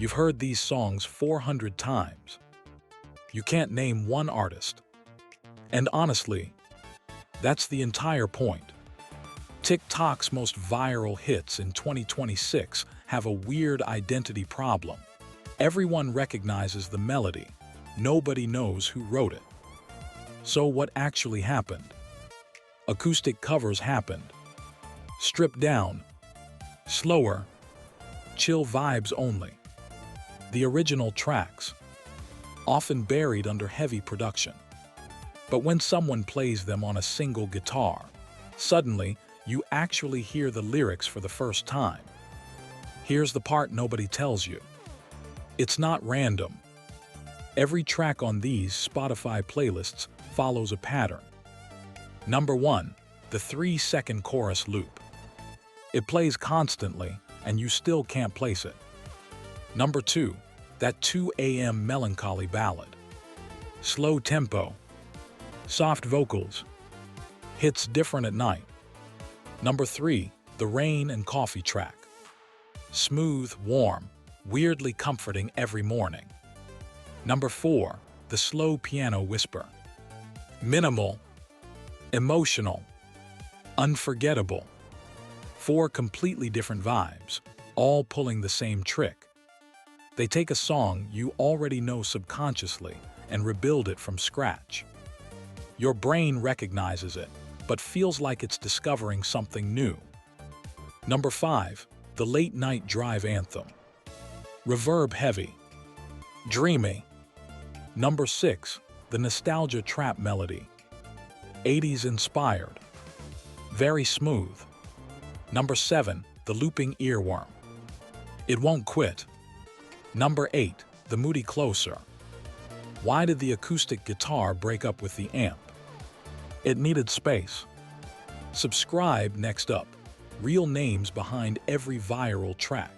You've heard these songs 400 times. You can't name one artist. And honestly, that's the entire point. TikTok's most viral hits in 2026 have a weird identity problem. Everyone recognizes the melody. Nobody knows who wrote it. So what actually happened? Acoustic covers happened. Stripped down, slower, chill vibes only. The original tracks, often buried under heavy production. But when someone plays them on a single guitar, suddenly you actually hear the lyrics for the first time. Here's the part nobody tells you. It's not random. Every track on these Spotify playlists follows a pattern. Number 1, the 3-second chorus loop. It plays constantly, and you still can't place it. Number 2, that 2 a.m. melancholy ballad. Slow tempo, soft vocals, hits different at night. Number 3, the rain and coffee track. Smooth, warm, weirdly comforting every morning. Number 4, the slow piano whisper. Minimal, emotional, unforgettable. 4 completely different vibes, all pulling the same trick. They take a song you already know subconsciously and rebuild it from scratch. Your brain recognizes it, but feels like it's discovering something new. Number 5, the late-night drive anthem. Reverb heavy, dreamy. Number 6, the nostalgia trap melody. 80s inspired, very smooth. Number 7, the looping earworm. It won't quit. Number 8, the moody closer. Why did the acoustic guitar break up with the amp? It needed space. Subscribe next up. Real names behind every viral track.